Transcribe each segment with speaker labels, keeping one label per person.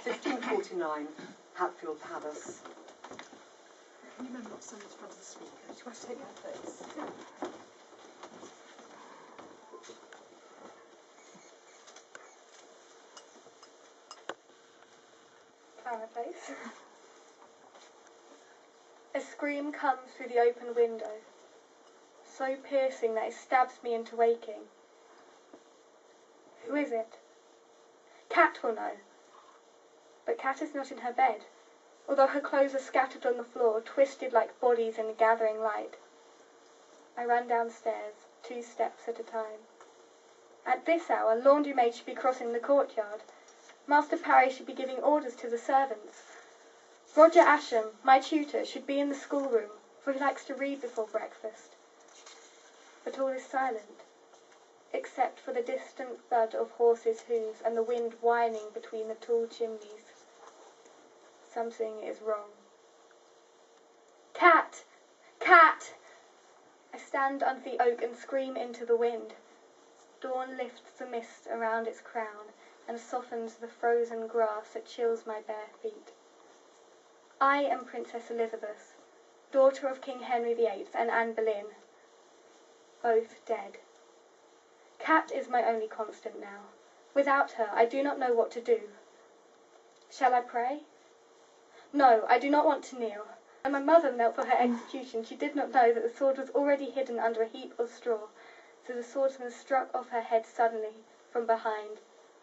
Speaker 1: 1549, Hatfield Palace.
Speaker 2: Can you remember not so much in front of the speaker? Do you want to take that place?
Speaker 3: Fireplace. A scream comes through the open window, so piercing that it stabs me into waking. Who is it? Cat will know. But Cat is not in her bed, although her clothes are scattered on the floor, twisted like bodies in the gathering light. I run downstairs, 2 steps at a time. At this hour, laundry maid should be crossing the courtyard. Master Parry should be giving orders to the servants. Roger Ascham, my tutor, should be in the schoolroom, for he likes to read before breakfast. But all is silent, except for the distant thud of horses' hooves and the wind whining between the tall chimneys. Something is wrong. Cat! Cat! I stand under the oak and scream into the wind. Dawn lifts the mist around its crown and softens the frozen grass that chills my bare feet. I am Princess Elizabeth, daughter of King Henry VIII and Anne Boleyn, both dead. Cat is my only constant now. Without her, I do not know what to do. Shall I pray? No, I do not want to kneel. When my mother knelt for her execution, she did not know that the sword was already hidden under a heap of straw, so the swordsman struck off her head suddenly from behind,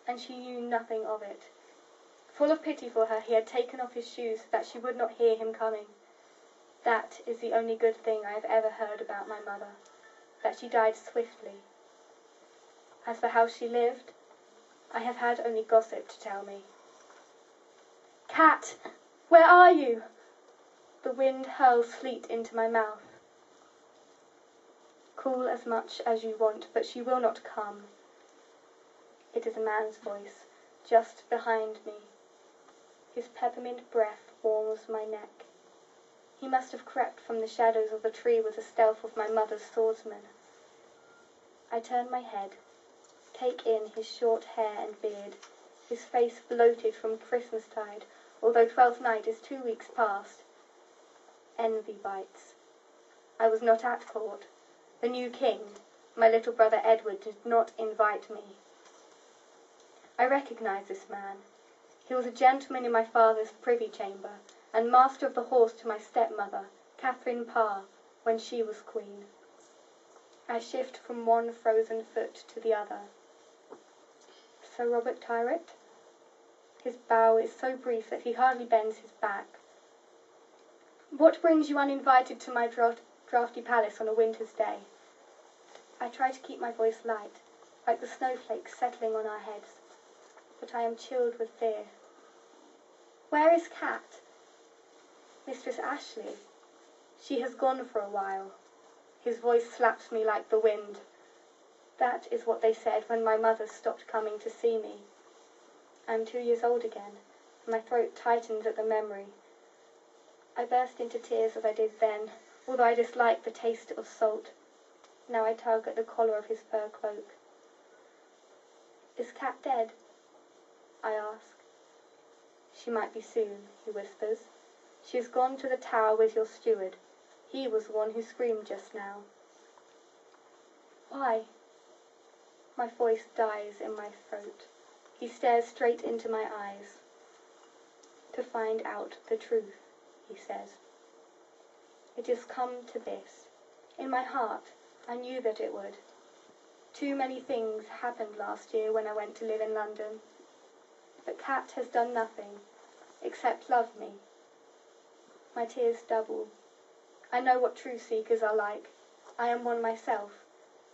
Speaker 3: and she knew nothing of it. Full of pity for her, he had taken off his shoes so that she would not hear him coming. That is the only good thing I have ever heard about my mother, that she died swiftly. As for how she lived, I have had only gossip to tell me. Cat, where are you? The wind hurls sleet into my mouth. Call as much as you want, but she will not come. It is a man's voice, just behind me. His peppermint breath warms my neck. He must have crept from the shadows of the tree with the stealth of my mother's swordsman. I turn my head, take in his short hair and beard, his face bloated from Christmastide, although Twelfth Night is 2 weeks past. Envy bites. I was not at court. The new king, my little brother Edward, did not invite me. I recognize this man. He was a gentleman in my father's privy chamber, and master of the horse to my stepmother, Catherine Parr, when she was queen. I shift from one frozen foot to the other. Sir Robert Tyrrell? His bow is so brief that he hardly bends his back. What brings you uninvited to my draughty palace on a winter's day? I try to keep my voice light, like the snowflakes settling on our heads, but I am chilled with fear. Where is Cat? Mistress Ashley. She has gone for a while. His voice slaps me like the wind. That is what they said when my mother stopped coming to see me. I am 2 years old again, and my throat tightens at the memory. I burst into tears as I did then, although I disliked the taste of salt. Now I tug at the collar of his fur cloak. Is Cat dead? I ask. She might be soon, he whispers. She has gone to the tower with your steward. He was the one who screamed just now. Why? My voice dies in my throat. He stares straight into my eyes. To find out the truth, he says. It has come to this. In my heart, I knew that it would. Too many things happened last year when I went to live in London. But Cat has done nothing, except love me. My tears double. I know what truth seekers are like. I am one myself,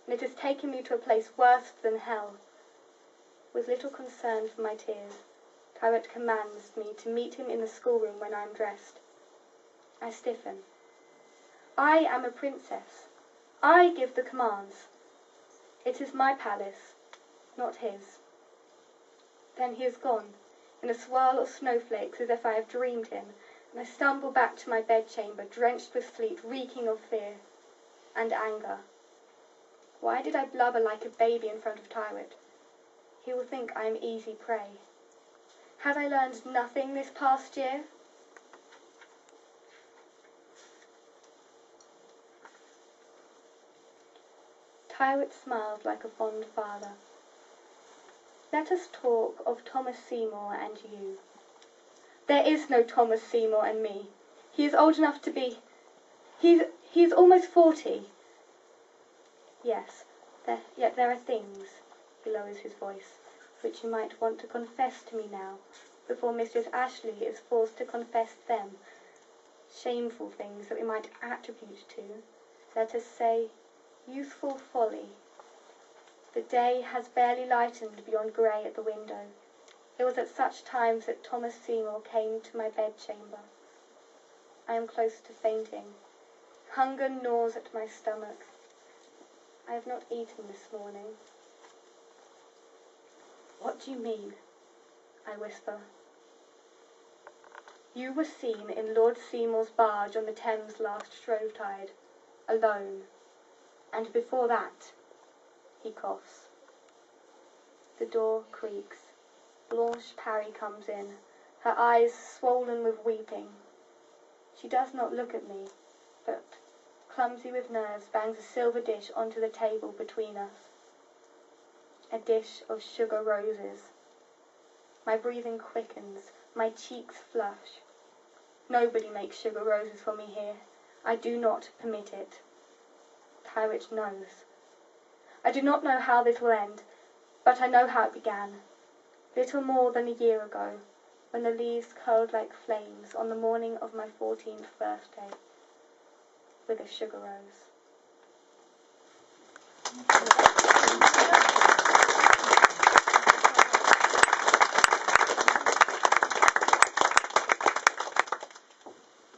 Speaker 3: and it has taken me to a place worse than hell. With little concern for my tears, Tyrrell commands me to meet him in the schoolroom when I am dressed. I stiffen. I am a princess. I give the commands. It is my palace, not his. Then he is gone, in a swirl of snowflakes as if I have dreamed him, and I stumble back to my bedchamber, drenched with sleet, reeking of fear and anger. Why did I blubber like a baby in front of Tyrrell? He will think I am easy prey. Had I learned nothing this past year? Tyrwhitt smiled like a fond father. Let us talk of Thomas Seymour and you. There is no Thomas Seymour and me. He is old enough to be... He is almost 40. Yes, yet there are things, he lowers his voice, which you might want to confess to me now, before Mistress Ashley is forced to confess them. Shameful things that we might attribute to, let us say, youthful folly. The day has barely lightened beyond grey at the window. It was at such times that Thomas Seymour came to my bedchamber. I am close to fainting. Hunger gnaws at my stomach. I have not eaten this morning. What do you mean? I whisper. You were seen in Lord Seymour's barge on the Thames last Shrovetide, alone. And before that, he coughs. The door creaks. Blanche Parry comes in, her eyes swollen with weeping. She does not look at me, but, clumsy with nerves, bangs a silver dish onto the table between us. A dish of sugar roses. My breathing quickens, my cheeks flush. Nobody makes sugar roses for me here. I do not permit it. Tyrwhitt knows. I do not know how this will end, but I know how it began. Little more than a year ago, when the leaves curled like flames on the morning of my 14th birthday, with a sugar rose.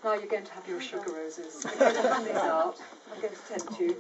Speaker 1: Now you're going to have your sugar roses. I'm going to hand these out. I'm going to tend to